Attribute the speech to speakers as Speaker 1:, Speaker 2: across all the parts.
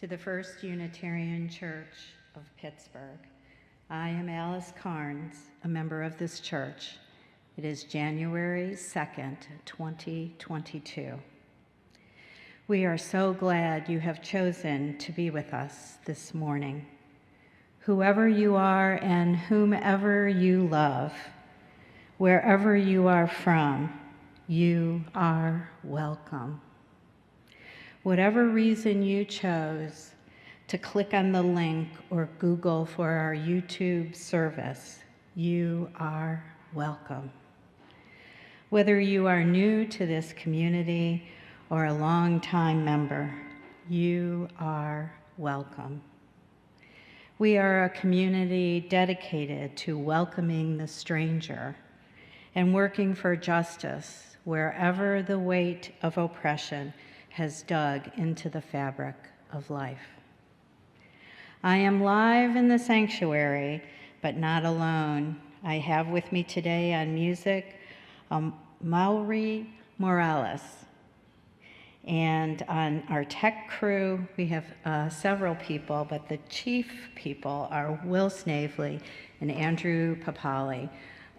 Speaker 1: to the First Unitarian Church of Pittsburgh. I am Alice Carnes, a member of this church. It is January 2nd, 2022. We are so glad you have chosen to be with us this morning. Whoever you are and whomever you love, wherever you are from, you are welcome. Whatever reason you chose to click on the link or Google for our YouTube service, you are welcome. Whether you are new to this community or a longtime member, you are welcome. We are a community dedicated to welcoming the stranger and working for justice wherever the weight of oppression has dug into the fabric of life. I am live in the sanctuary, but not alone. I have with me today on music, Mauri Morales. And on our tech crew, we have several people, but the chief people are Will Snavely and Andrew Papali,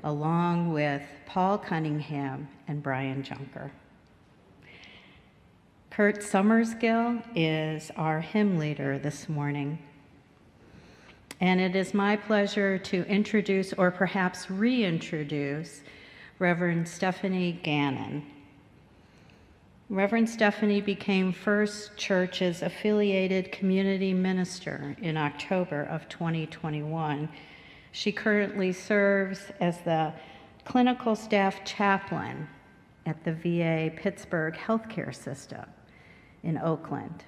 Speaker 1: along with Paul Cunningham and Brian Junker. Kurt Summersgill is our hymn leader this morning. And it is my pleasure to introduce, or perhaps reintroduce, Reverend Stephanie Gannon. Reverend Stephanie became First Church's affiliated community minister in October of 2021. She currently serves as the clinical staff chaplain at the VA Pittsburgh Healthcare System in Oakland.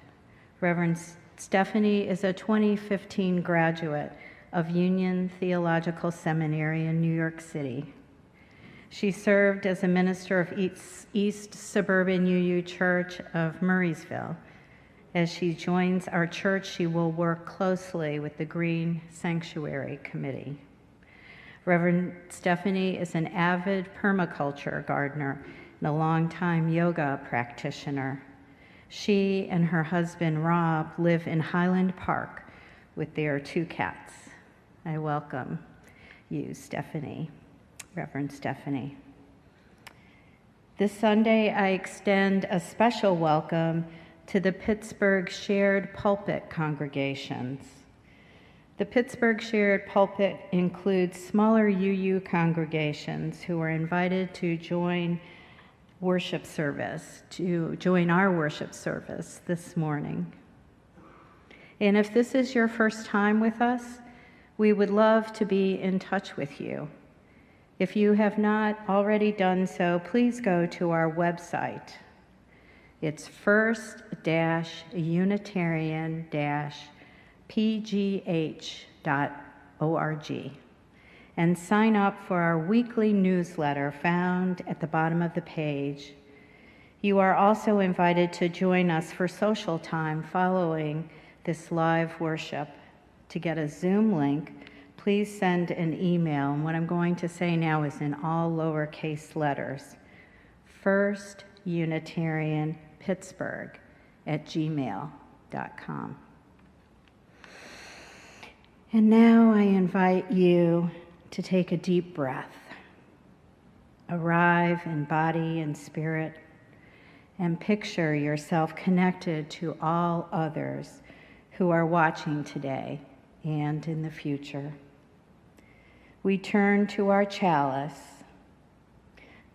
Speaker 1: Reverend Stephanie is a 2015 graduate of Union Theological Seminary in New York City. She served as a minister of East Suburban UU Church of Murraysville. As she joins our church, she will work closely with the Green Sanctuary Committee. Reverend Stephanie is an avid permaculture gardener and a longtime yoga practitioner. She and her husband, Rob, live in Highland Park with their 2 cats. I welcome you, Stephanie, Reverend Stephanie. This Sunday, I extend a special welcome to the Pittsburgh Shared Pulpit congregations. The Pittsburgh Shared Pulpit includes smaller UU congregations who are invited to join our worship service this morning. And if this is your first time with us, we would love to be in touch with you. If you have not already done so, please go to our website. It's first-unitarian-pgh.org. and sign up for our weekly newsletter found at the bottom of the page. You are also invited to join us for social time following this live worship. To get a Zoom link, please send an email. And what I'm going to say now is in all lowercase letters. firstunitarianpittsburgh@gmail.com. And now I invite you to take a deep breath. Arrive in body and spirit, and picture yourself connected to all others who are watching today and in the future. We turn to our chalice,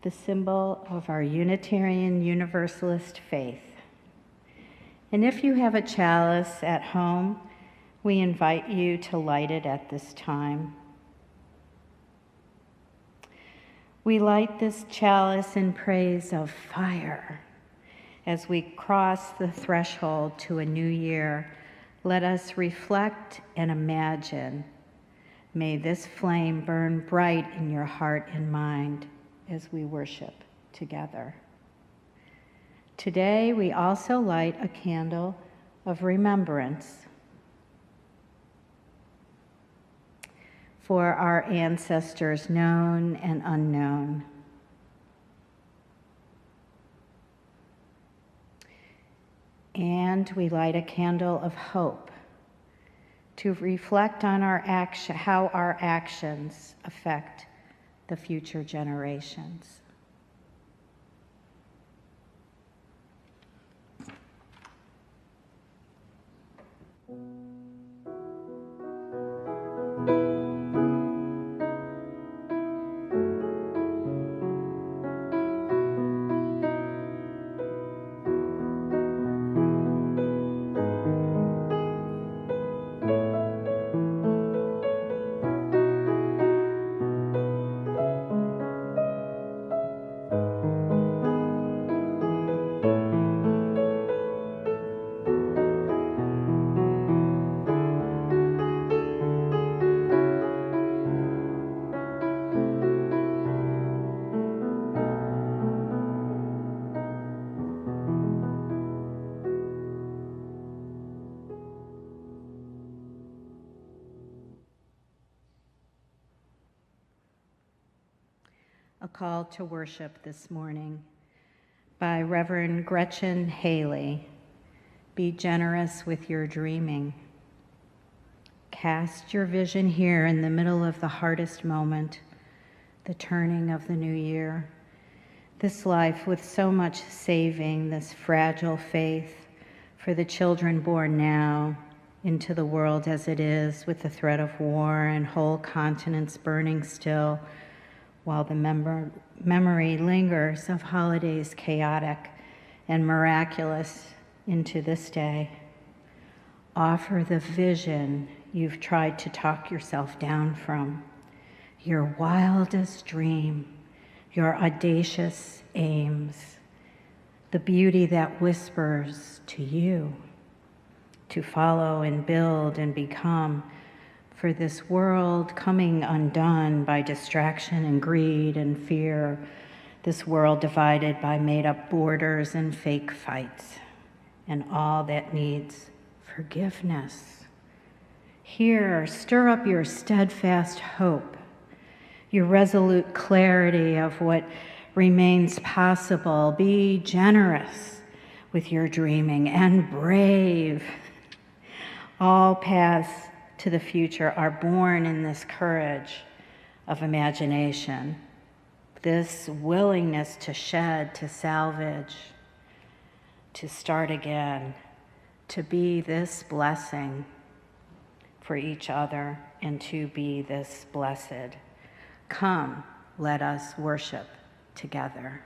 Speaker 1: the symbol of our Unitarian Universalist faith. And if you have a chalice at home, we invite you to light it at this time. We light this chalice in praise of fire. As we cross the threshold to a new year, let us reflect and imagine. May this flame burn bright in your heart and mind as we worship together. Today, we also light a candle of remembrance for our ancestors known and unknown. And And we light a candle of hope to reflect on how our actions affect the future generations. A call to worship this morning by Reverend Gretchen Haley. Be generous with your dreaming. Cast your vision here in the middle of the hardest moment, the turning of the new year. This life with so much saving, this fragile faith for the children born now into the world as it is, with the threat of war and whole continents burning still, while the memory lingers of holidays chaotic and miraculous into this day. Offer the vision you've tried to talk yourself down from, your wildest dream, your audacious aims, the beauty that whispers to you to follow and build and become, for this world coming undone by distraction and greed and fear, this world divided by made-up borders and fake fights, and all that needs forgiveness. Here, stir up your steadfast hope, your resolute clarity of what remains possible. Be generous with your dreaming and brave. All paths to the future are born in this courage of imagination, this willingness to shed, to salvage, to start again, to be this blessing for each other and to be this blessed. Come, let us worship together.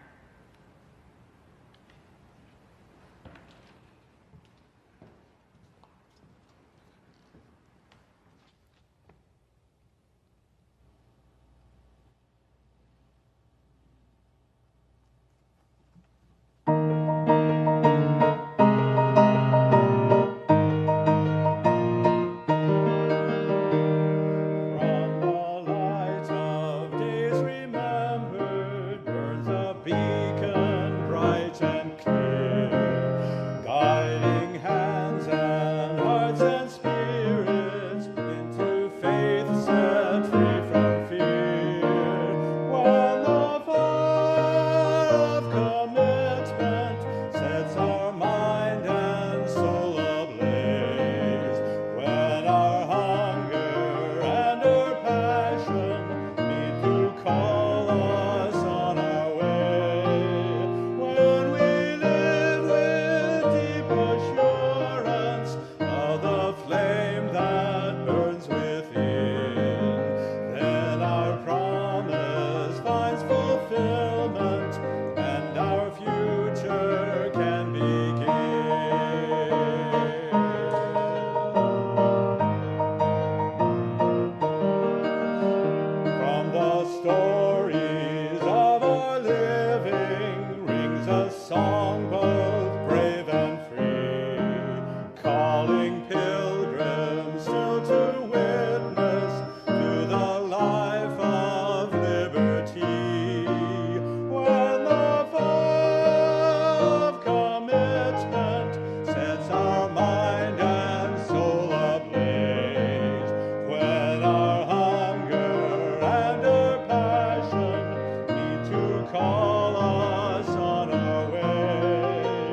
Speaker 2: Call us on our way.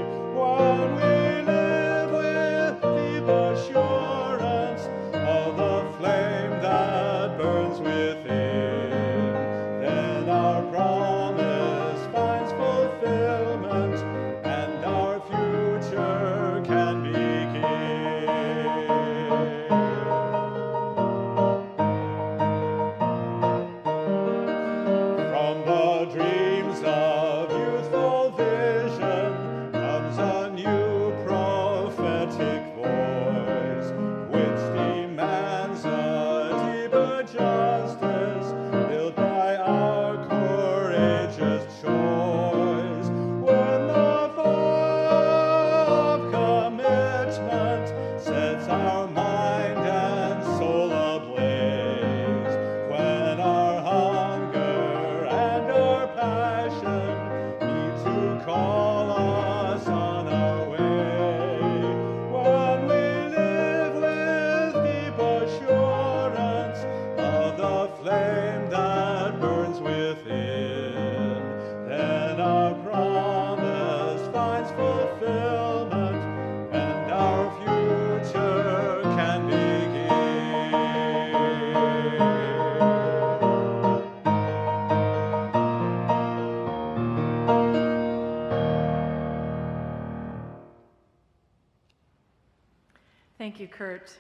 Speaker 2: Thank you, Kurt.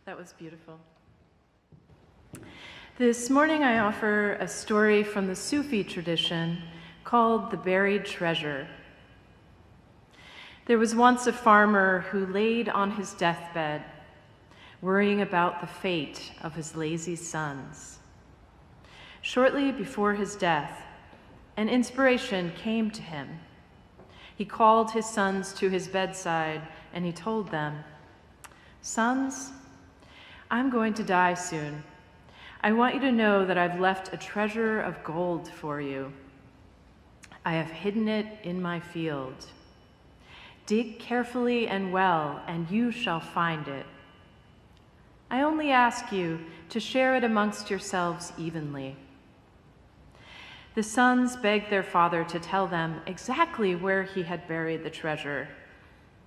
Speaker 2: That was beautiful. This morning I offer a story from the Sufi tradition called The Buried Treasure. There was once a farmer who laid on his deathbed, worrying about the fate of his lazy sons. Shortly before his death, an inspiration came to him. He called his sons to his bedside and he told them, "Sons, I'm going to die soon. I want you to know that I've left a treasure of gold for you. I have hidden it in my field. Dig carefully and well, and you shall find it. I only ask you to share it amongst yourselves evenly." The sons begged their father to tell them exactly where he had buried the treasure,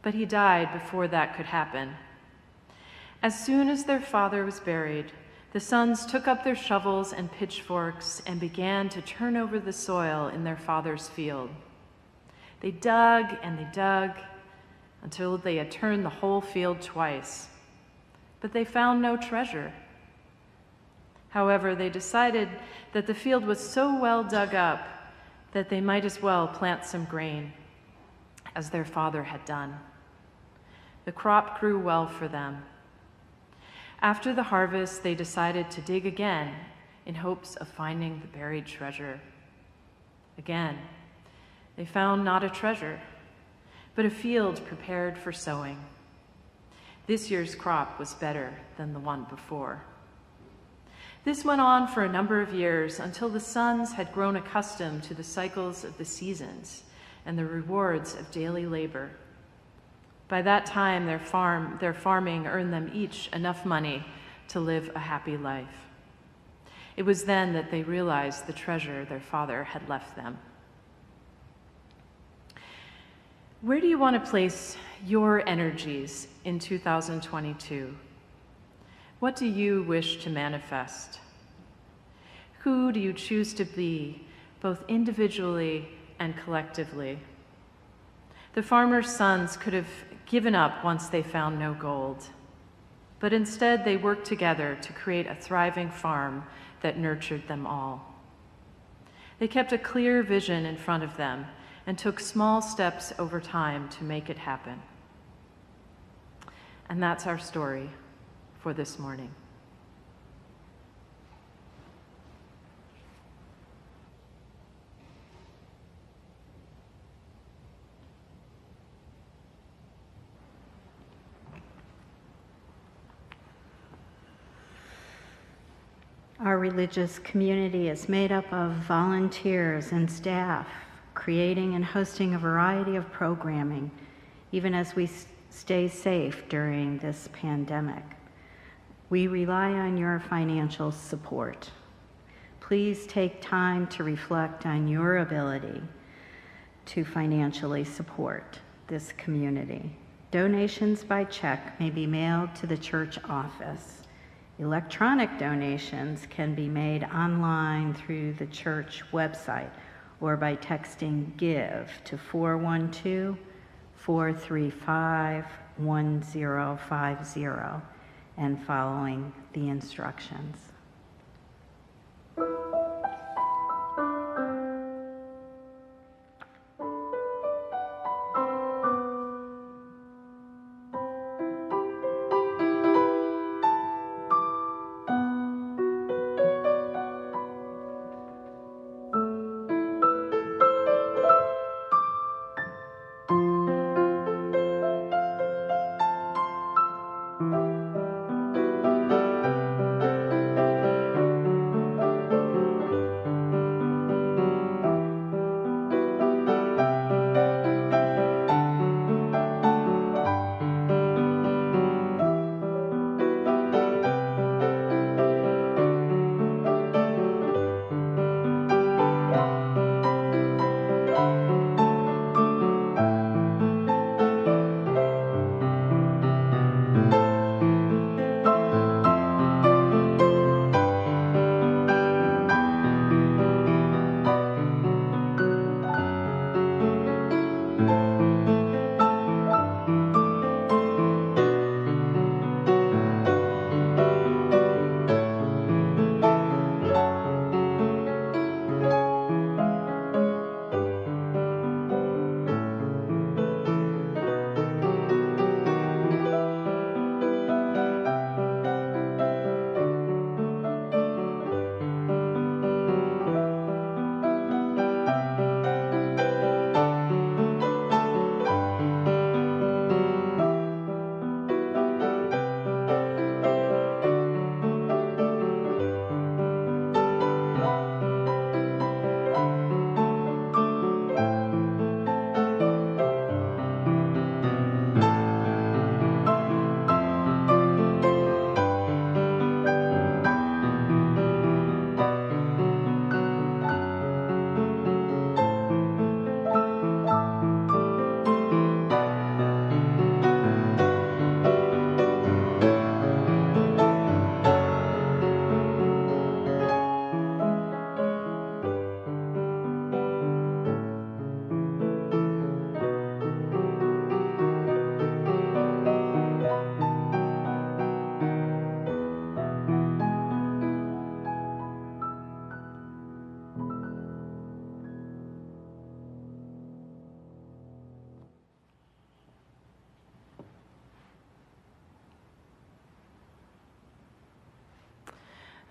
Speaker 2: but he died before that could happen. As soon as their father was buried, the sons took up their shovels and pitchforks and began to turn over the soil in their father's field. They dug and they dug until they had turned the whole field twice, but they found no treasure. However, they decided that the field was so well dug up that they might as well plant some grain, as their father had done. The crop grew well for them. After the harvest, they decided to dig again in hopes of finding the buried treasure. Again, they found not a treasure, but a field prepared for sowing. This year's crop was better than the one before. This went on for a number of years until the sons had grown accustomed to the cycles of the seasons and the rewards of daily labor. By that time, their farming earned them each enough money to live a happy life. It was then that they realized the treasure their father had left them. Where do you want to place your energies in 2022? What do you wish to manifest? Who do you choose to be, both individually and collectively? The farmer's sons could have given up once they found no gold, but instead they worked together to create a thriving farm that nurtured them all. They kept a clear vision in front of them and took small steps over time to make it happen. And that's our story for this morning.
Speaker 1: Our religious community is made up of volunteers and staff, creating and hosting a variety of programming, even as we stay safe during this pandemic. We rely on your financial support. Please take time to reflect on your ability to financially support this community. Donations by check may be mailed to the church office. Electronic donations can be made online through the church website or by texting GIVE to 412-435-1050 and following the instructions.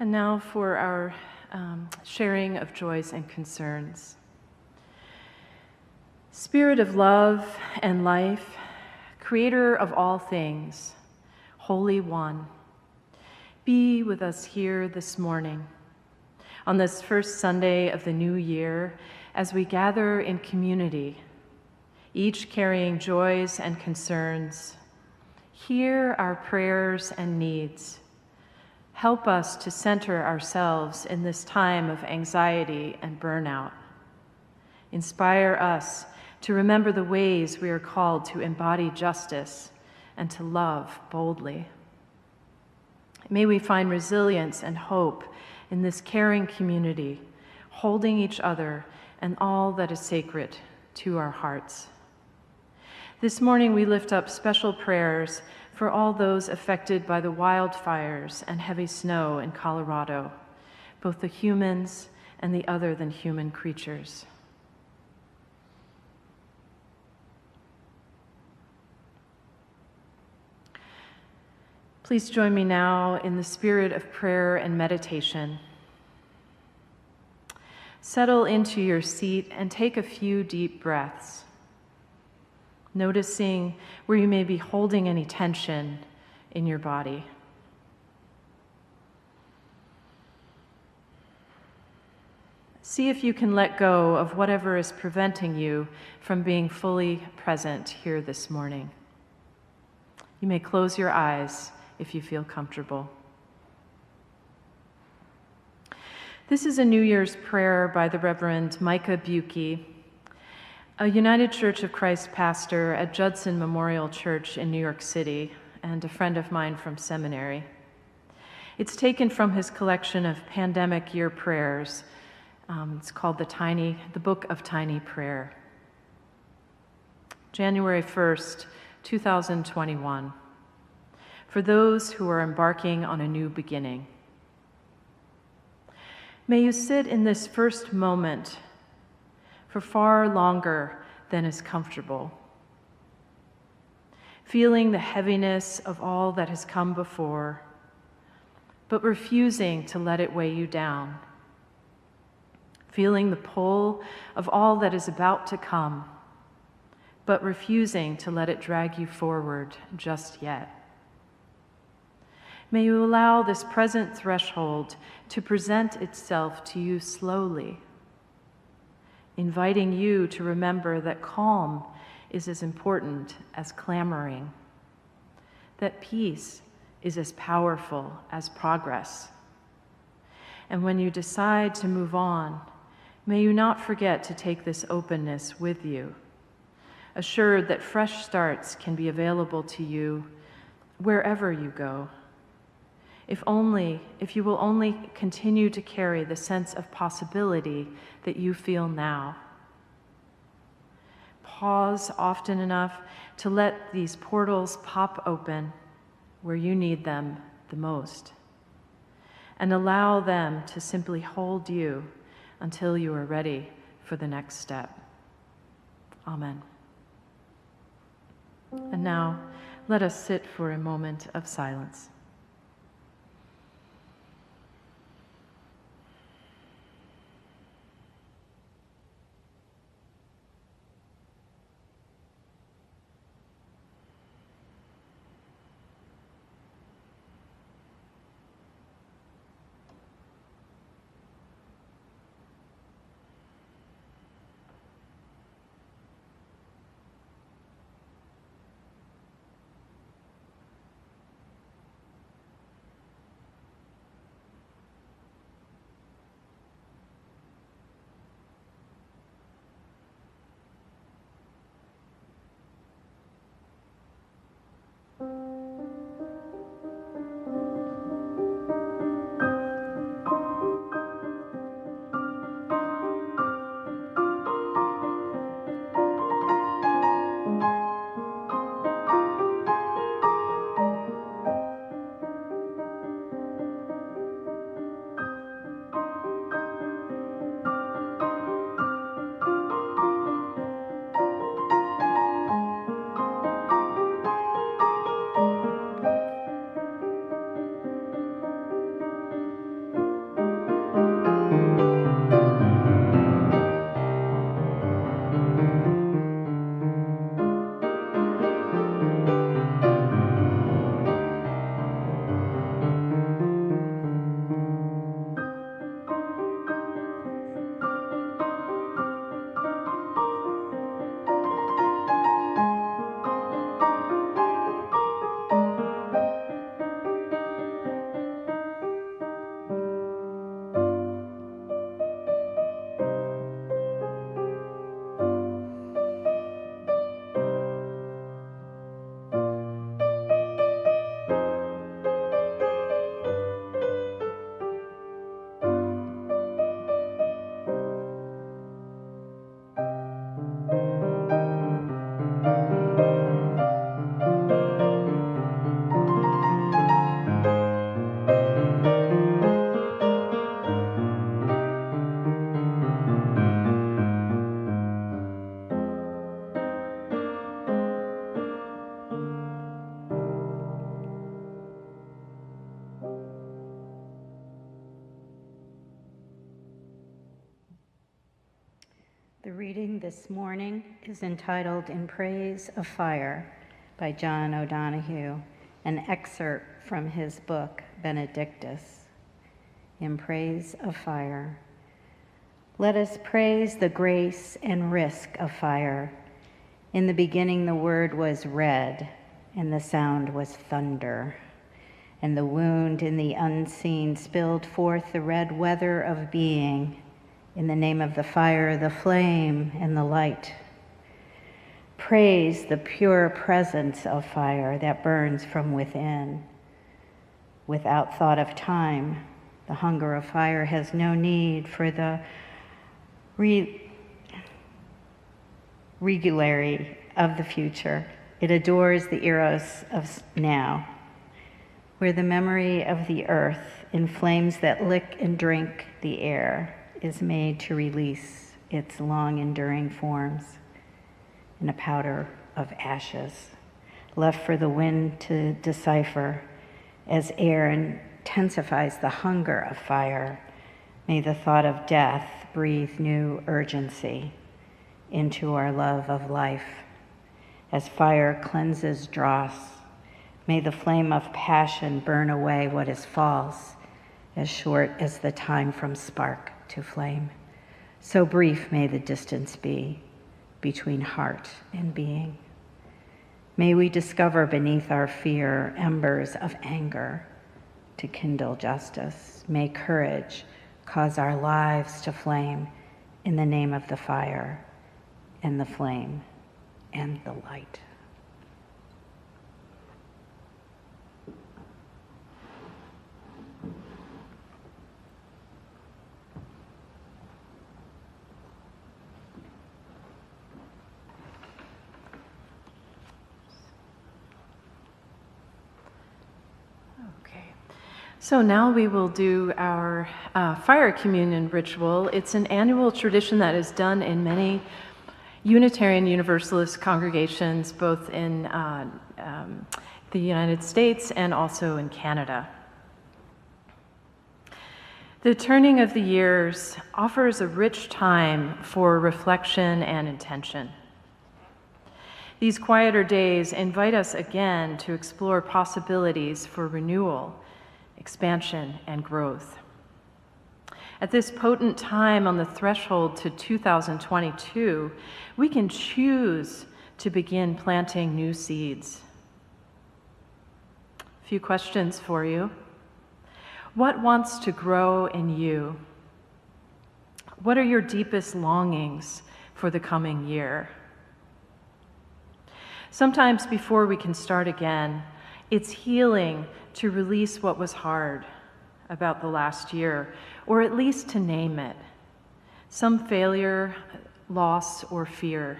Speaker 2: And now for our sharing of joys and concerns. Spirit of love and life, creator of all things, Holy One, be with us here this morning on this first Sunday of the new year as we gather in community, each carrying joys and concerns. Hear our prayers and needs. Help us to center ourselves in this time of anxiety and burnout. Inspire us to remember the ways we are called to embody justice and to love boldly. May we find resilience and hope in this caring community, holding each other and all that is sacred to our hearts. This morning we lift up special prayers for all those affected by the wildfires and heavy snow in Colorado, both the humans and the other than human creatures. Please join me now in the spirit of prayer and meditation. Settle into your seat and take a few deep breaths, noticing where you may be holding any tension in your body. See if you can let go of whatever is preventing you from being fully present here this morning. You may close your eyes if you feel comfortable. This is a New Year's prayer by the Reverend Micah Buki, a United Church of Christ pastor at Judson Memorial Church in New York City, and a friend of mine from seminary. It's taken from his collection of pandemic year prayers. It's called the Book of Tiny Prayer. January 1st, 2021. For those who are embarking on a new beginning. May you sit in this first moment for far longer than is comfortable, feeling the heaviness of all that has come before, but refusing to let it weigh you down, feeling the pull of all that is about to come, but refusing to let it drag you forward just yet. May you allow this present threshold to present itself to you slowly, inviting you to remember that calm is as important as clamoring, that peace is as powerful as progress. And when you decide to move on, may you not forget to take this openness with you, assured that fresh starts can be available to you wherever you go. If you will only continue to carry the sense of possibility that you feel now. Pause often enough to let these portals pop open where you need them the most, and allow them to simply hold you until you are ready for the next step. Amen. And now, let us sit for a moment of silence.
Speaker 1: this morning is entitled In Praise of Fire by John O'Donohue, an excerpt from his book Benedictus. In Praise of Fire. Let us praise the grace and risk of fire. In the beginning the word was red, and the sound was thunder. And the wound in the unseen spilled forth the red weather of being, in the name of the fire, the flame, and the light. Praise the pure presence of fire that burns from within. Without thought of time, the hunger of fire has no need for the regularity of the future. It adores the eros of now, where the memory of the earth in flames that lick and drink the air is made to release its long-enduring forms in a powder of ashes, left for the wind to decipher. As air intensifies the hunger of fire, may the thought of death breathe new urgency into our love of life. As fire cleanses dross, may the flame of passion burn away what is false, as short as the time from spark to flame. So brief may the distance be between heart and being. May we discover beneath our fear embers of anger to kindle justice. May courage cause our lives to flame in the name of the fire and the flame and the light.
Speaker 2: So now we will do our fire communion ritual. It's an annual tradition that is done in many Unitarian Universalist congregations, both in the United States and also in Canada. The turning of the years offers a rich time for reflection and intention. These quieter days invite us again to explore possibilities for renewal, expansion, and growth. At this potent time on the threshold to 2022, we can choose to begin planting new seeds. A few questions for you. What wants to grow in you? What are your deepest longings for the coming year? Sometimes before we can start again, it's healing to release what was hard about the last year, or at least to name it. Some failure, loss, or fear.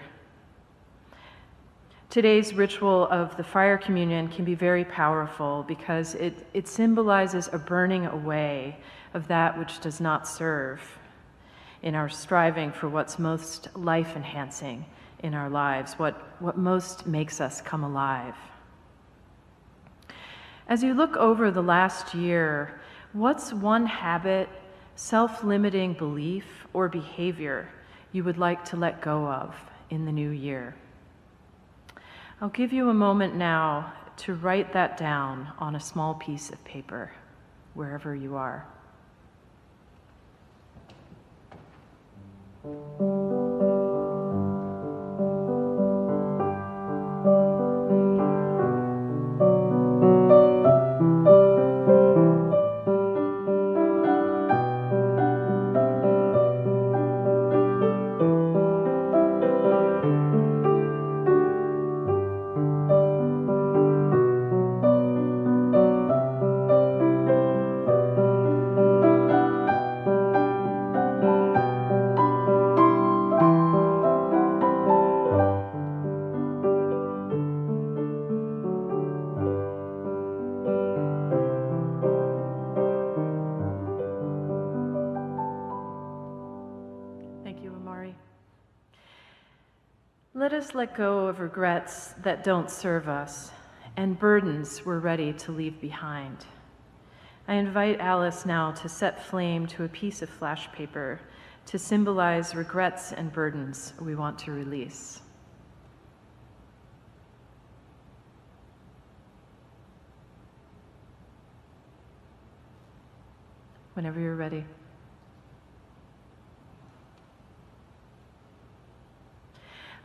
Speaker 2: Today's ritual of the fire communion can be very powerful because it symbolizes a burning away of that which does not serve in our striving for what's most life-enhancing in our lives, what most makes us come alive. As you look over the last year, what's one habit, self-limiting belief, or behavior you would like to let go of in the new year? I'll give you a moment now to write that down on a small piece of paper, wherever you are. Let us let go of regrets that don't serve us and burdens we're ready to leave behind. I invite Alice now to set flame to a piece of flash paper to symbolize regrets and burdens we want to release. Whenever you're ready.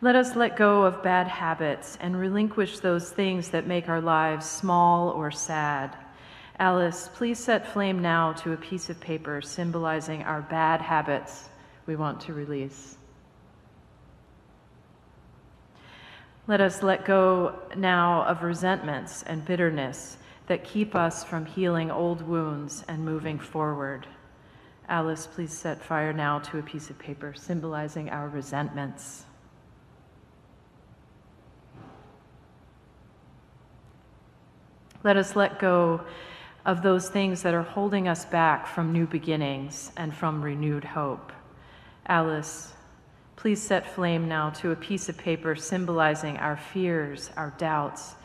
Speaker 2: Let us let go of bad habits and relinquish those things that make our lives small or sad. Alice, please set flame now to a piece of paper symbolizing our bad habits we want to release. Let us let go now of resentments and bitterness that keep us from healing old wounds and moving forward. Alice, please set fire now to a piece of paper symbolizing our resentments. Let us let go of those things that are holding us back from new beginnings and from renewed hope. Alice, please set flame now to a piece of paper symbolizing our fears, our doubts,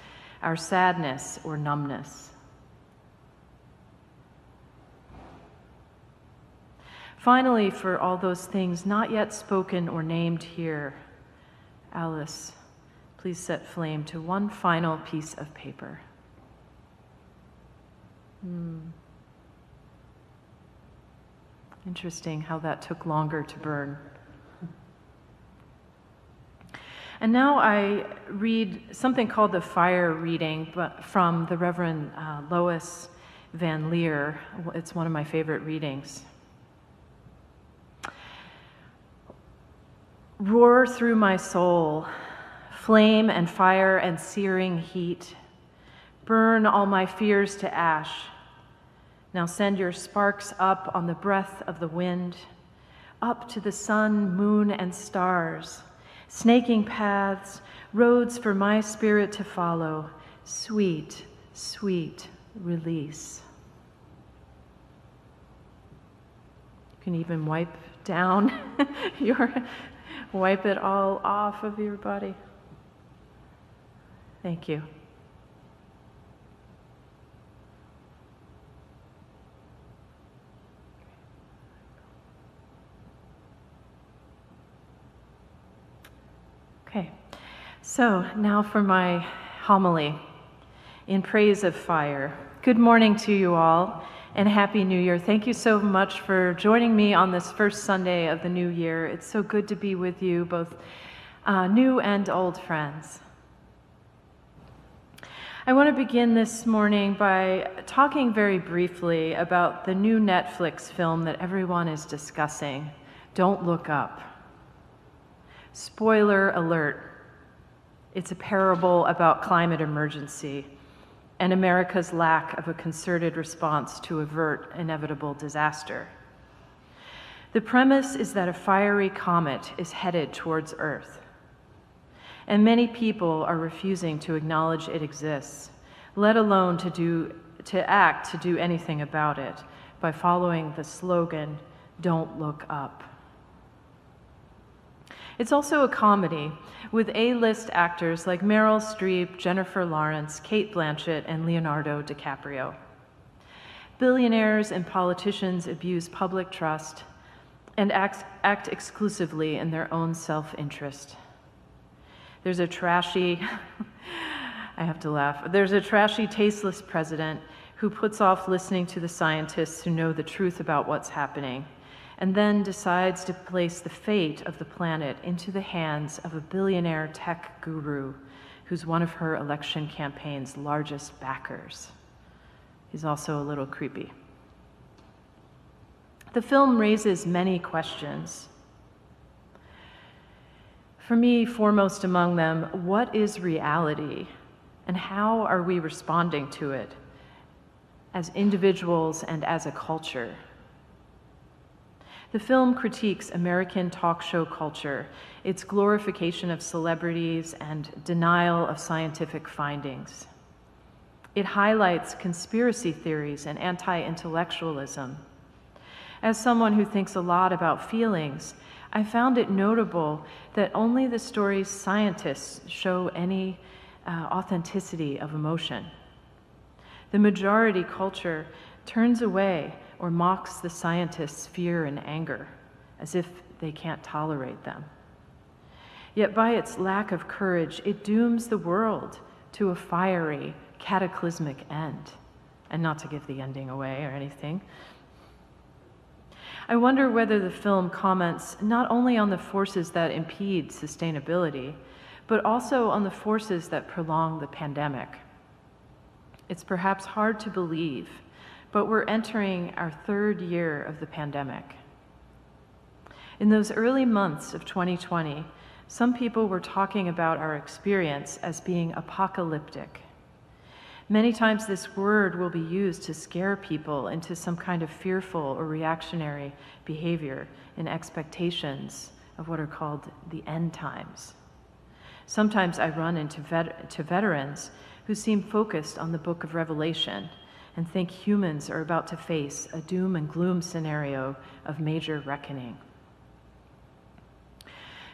Speaker 2: our sadness or numbness. Finally, for all those things not yet spoken or named here, Alice, please set flame to one final piece of paper. Interesting how that took longer to burn. And now I read something called the Fire Reading from the Reverend Lois Van Leer. It's one of my favorite readings. Roar through my soul, flame and fire and searing heat. Burn all my fears to ash. Now send your sparks up on the breath of the wind, up to the sun, moon, and stars, snaking paths, roads for my spirit to follow, sweet, sweet release. You can even wipe down wipe it all off of your body. Thank you. Okay, so now for my homily in praise of fire. Good morning to you all, and Happy New Year. Thank you so much for joining me on this first Sunday of the new year. It's so good to be with you, both new and old friends. I want to begin this morning by talking very briefly about the new Netflix film that everyone is discussing, Don't Look Up. Spoiler alert, it's a parable about climate emergency and America's lack of a concerted response to avert inevitable disaster. The premise is that a fiery comet is headed towards Earth, and many people are refusing to acknowledge it exists, let alone to do anything about it by following the slogan, "Don't look up." It's also a comedy with A-list actors like Meryl Streep, Jennifer Lawrence, Cate Blanchett, and Leonardo DiCaprio. Billionaires and politicians abuse public trust and act exclusively in their own self-interest. There's a trashy, I have to laugh, there's a trashy, tasteless president who puts off listening to the scientists who know the truth about what's happening, and then decides to place the fate of the planet into the hands of a billionaire tech guru who's one of her election campaign's largest backers. He's also a little creepy. The film raises many questions. For me, foremost among them, what is reality, and how are we responding to it as individuals and as a culture? The film critiques American talk show culture, its glorification of celebrities and denial of scientific findings. It highlights conspiracy theories and anti-intellectualism. As someone who thinks a lot about feelings, I found it notable that only the story's scientists show any authenticity of emotion. The majority culture turns away or mocks the scientists' fear and anger, as if they can't tolerate them. Yet by its lack of courage, it dooms the world to a fiery, cataclysmic end. And not to give the ending away or anything. I wonder whether the film comments not only on the forces that impede sustainability, but also on the forces that prolong the pandemic. It's perhaps hard to believe, but we're entering our third year of the pandemic. In those early months of 2020, some people were talking about our experience as being apocalyptic. Many times this word will be used to scare people into some kind of fearful or reactionary behavior in expectations of what are called the end times. Sometimes I run into veterans who seem focused on the book of Revelation and think humans are about to face a doom and gloom scenario of major reckoning.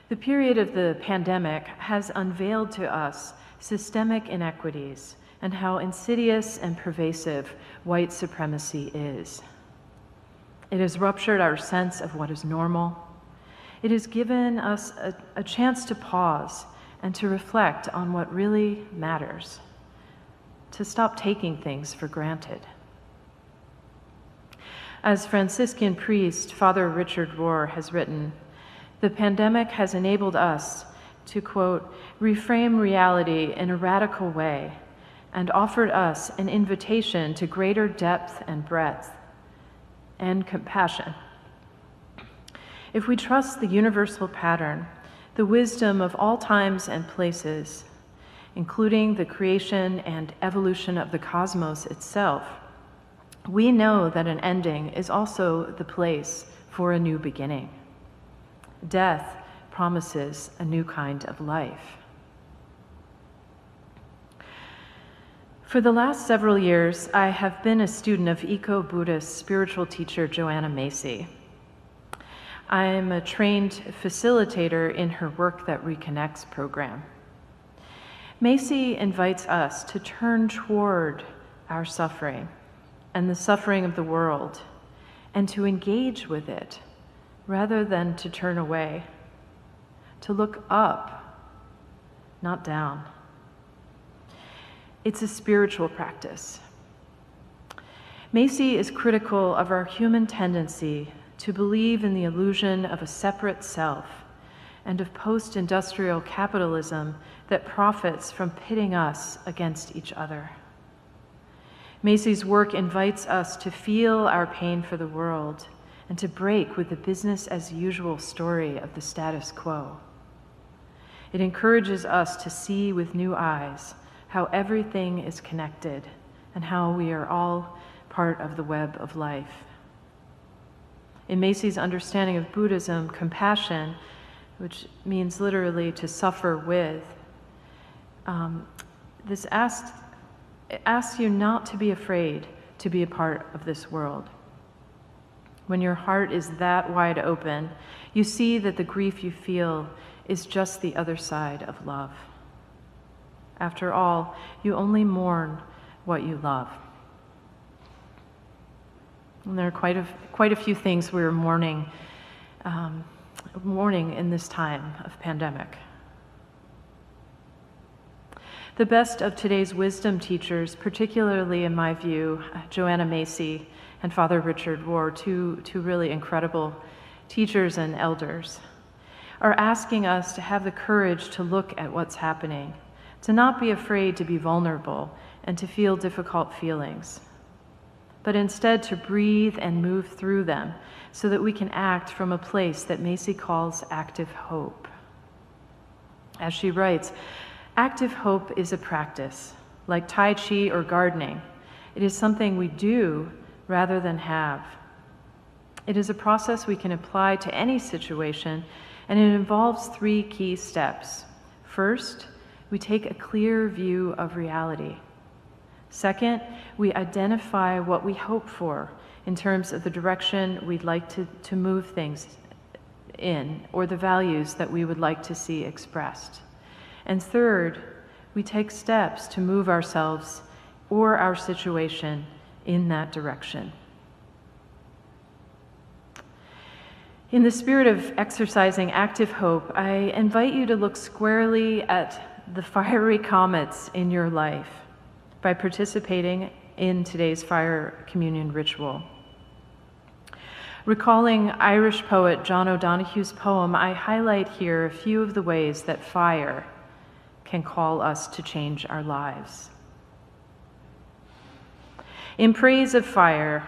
Speaker 2: The period of the pandemic has unveiled to us systemic inequities and how insidious and pervasive white supremacy is. It has ruptured our sense of what is normal. It has given us a chance to pause and to reflect on what really matters, to stop taking things for granted. As Franciscan priest Father Richard Rohr has written, the pandemic has enabled us to, quote, reframe reality in a radical way and offered us an invitation to greater depth and breadth and compassion. If we trust the universal pattern, the wisdom of all times and places, including the creation and evolution of the cosmos itself, we know that an ending is also the place for a new beginning. Death promises a new kind of life. For the last several years, I have been a student of eco-Buddhist spiritual teacher Joanna Macy. I am a trained facilitator in her Work That Reconnects program. Macy invites us to turn toward our suffering and the suffering of the world and to engage with it rather than to turn away, to look up, not down. It's a spiritual practice. Macy is critical of our human tendency to believe in the illusion of a separate self and of post-industrial capitalism that profits from pitting us against each other. Macy's work invites us to feel our pain for the world and to break with the business-as-usual story of the status quo. It encourages us to see with new eyes how everything is connected and how we are all part of the web of life. In Macy's understanding of Buddhism, compassion, which means literally to suffer with, this asks you not to be afraid to be a part of this world. When your heart is that wide open, you see that the grief you feel is just the other side of love. After all, you only mourn what you love. And there are quite a few things we're mourning in this time of pandemic. The best of today's wisdom teachers, particularly in my view, Joanna Macy and Father Richard Rohr, two really incredible teachers and elders, are asking us to have the courage to look at what's happening, to not be afraid to be vulnerable and to feel difficult feelings, but instead to breathe and move through them so that we can act from a place that Macy calls active hope. As she writes, active hope is a practice, like Tai Chi or gardening. It is something we do rather than have. It is a process we can apply to any situation, and it involves 3 key steps. First, we take a clear view of reality. Second, we identify what we hope for in terms of the direction we'd like to move things in, or the values that we would like to see expressed. And third, we take steps to move ourselves or our situation in that direction. In the spirit of exercising active hope, I invite you to look squarely at the fiery comets in your life by participating in today's fire communion ritual. Recalling Irish poet John O'Donohue's poem, I highlight here a few of the ways that fire can call us to change our lives. In praise of fire,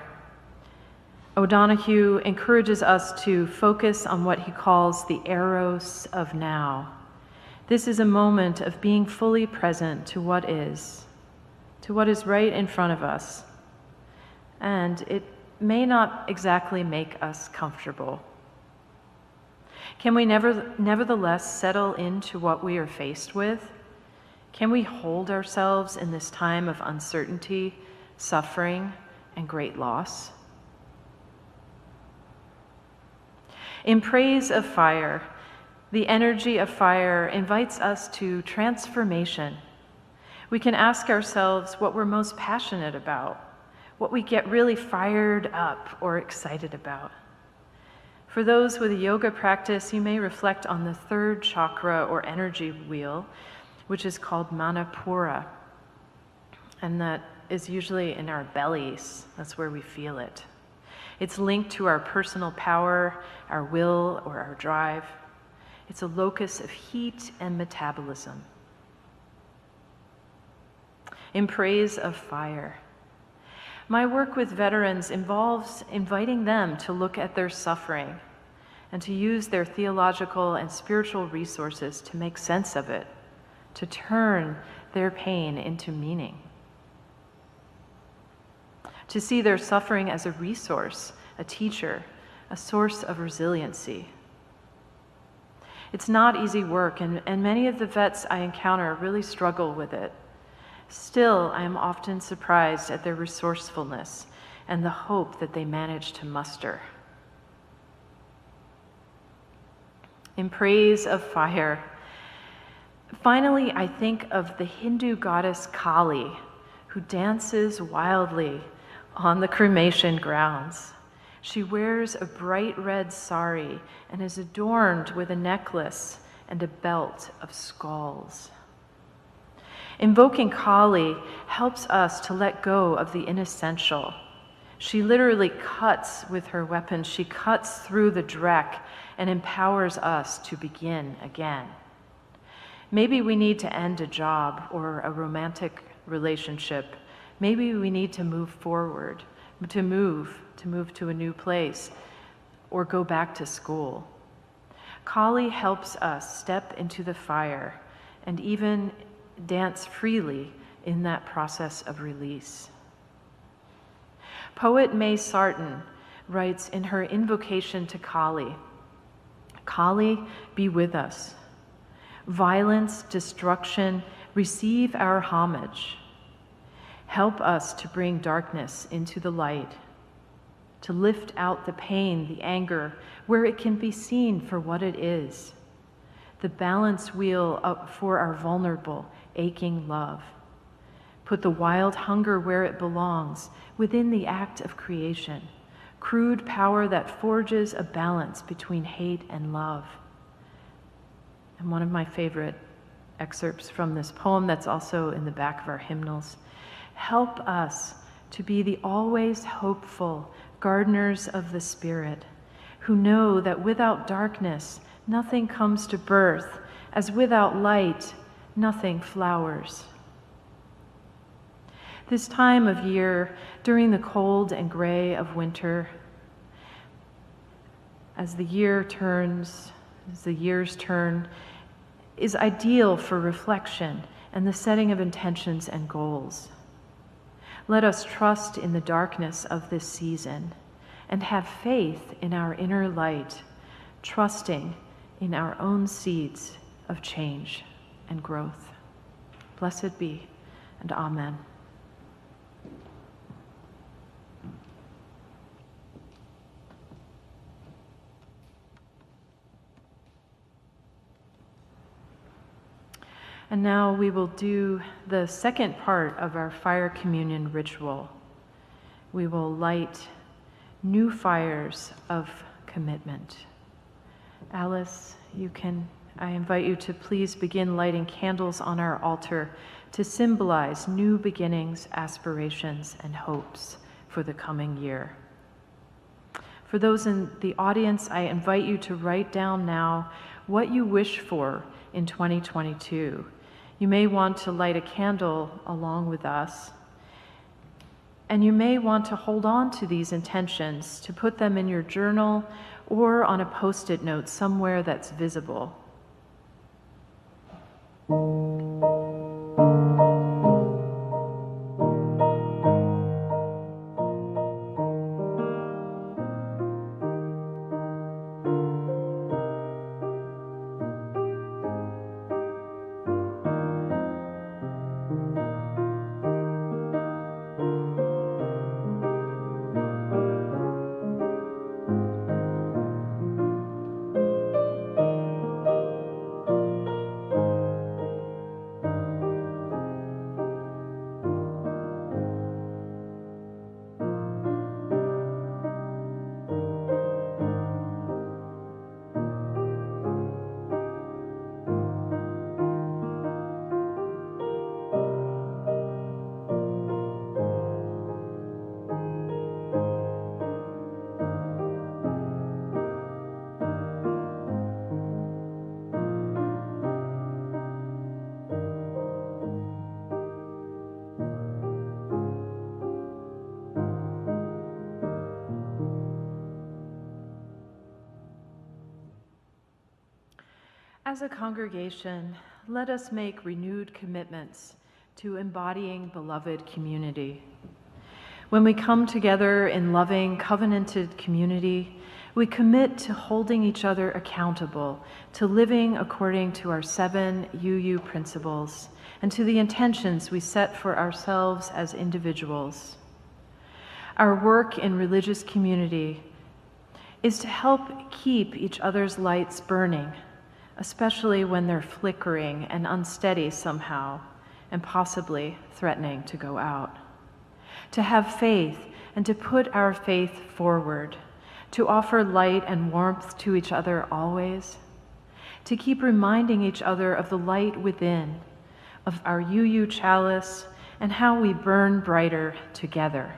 Speaker 2: O'Donohue encourages us to focus on what he calls the eros of now. This is a moment of being fully present to what is right in front of us. And it may not exactly make us comfortable. Can we nevertheless settle into what we are faced with? Can we hold ourselves in this time of uncertainty, suffering, and great loss? In praise of fire, the energy of fire invites us to transformation. We can ask ourselves what we're most passionate about, what we get really fired up or excited about. For those with a yoga practice, you may reflect on the third chakra or energy wheel, which is called Manipura, and that is usually in our bellies. That's where we feel it. It's linked to our personal power, our will, or our drive. It's a locus of heat and metabolism. In praise of fire. My work with veterans involves inviting them to look at their suffering and to use their theological and spiritual resources to make sense of it, to turn their pain into meaning, to see their suffering as a resource, a teacher, a source of resiliency. It's not easy work, and many of the vets I encounter really struggle with it. Still, I am often surprised at their resourcefulness and the hope that they manage to muster. In praise of fire, finally, I think of the Hindu goddess Kali, who dances wildly on the cremation grounds. She wears a bright red sari and is adorned with a necklace and a belt of skulls. Invoking Kali helps us to let go of the inessential. She literally cuts with her weapon. She cuts through the dreck and empowers us to begin again. Maybe we need to end a job or a romantic relationship. Maybe we need to move forward, to move to a new place, or go back to school. Kali helps us step into the fire and even dance freely in that process of release. Poet May Sarton writes in her invocation to Kali, "Kali, be with us. Violence, destruction, receive our homage. Help us to bring darkness into the light, to lift out the pain, the anger, where it can be seen for what it is, the balance wheel up for our vulnerable, aching love. Put the wild hunger where it belongs, within the act of creation, crude power that forges a balance between hate and love." And one of my favorite excerpts from this poem that's also in the back of our hymnals: "Help us to be the always hopeful gardeners of the Spirit, who know that without darkness nothing comes to birth, as without light nothing flowers." This time of year, during the cold and gray of winter, as the years turn, is ideal for reflection and the setting of intentions and goals. Let us trust in the darkness of this season and have faith in our inner light, trusting in our own seeds of change and growth. Blessed be, and amen. And now we will do the second part of our fire communion ritual. We will light new fires of commitment. Alice, I invite you to please begin lighting candles on our altar to symbolize new beginnings, aspirations, and hopes for the coming year. For those in the audience, I invite you to write down now what you wish for in 2022. You may want to light a candle along with us, and you may want to hold on to these intentions, to put them in your journal or on a Post-it note somewhere that's visible. As a congregation, let us make renewed commitments to embodying beloved community. When we come together in loving, covenanted community, we commit to holding each other accountable, to living according to our 7 UU principles, and to the intentions we set for ourselves as individuals. Our work in religious community is to help keep each other's lights burning, especially when they're flickering and unsteady somehow, and possibly threatening to go out. To have faith and to put our faith forward, to offer light and warmth to each other always, to keep reminding each other of the light within, of our UU chalice, and how we burn brighter together.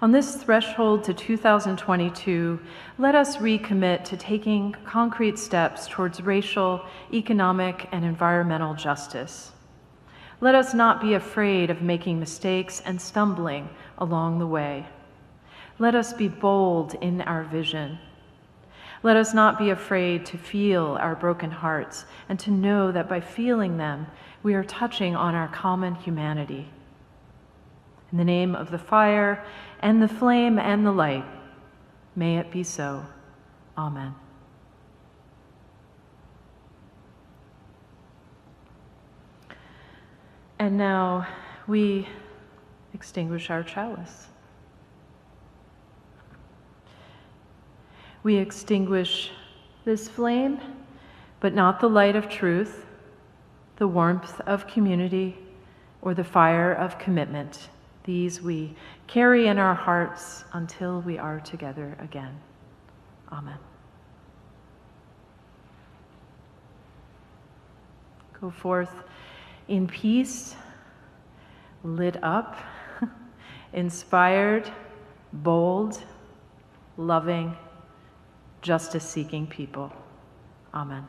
Speaker 2: On this threshold to 2022, let us recommit to taking concrete steps towards racial, economic, and environmental justice. Let us not be afraid of making mistakes and stumbling along the way. Let us be bold in our vision. Let us not be afraid to feel our broken hearts and to know that by feeling them, we are touching on our common humanity. In the name of the fire and the flame and the light, may it be so. Amen. And now we extinguish our chalice. We extinguish this flame, but not the light of truth, the warmth of community, or the fire of commitment. These we carry in our hearts until we are together again. Amen. Go forth in peace, lit up, inspired, bold, loving, justice-seeking people. Amen.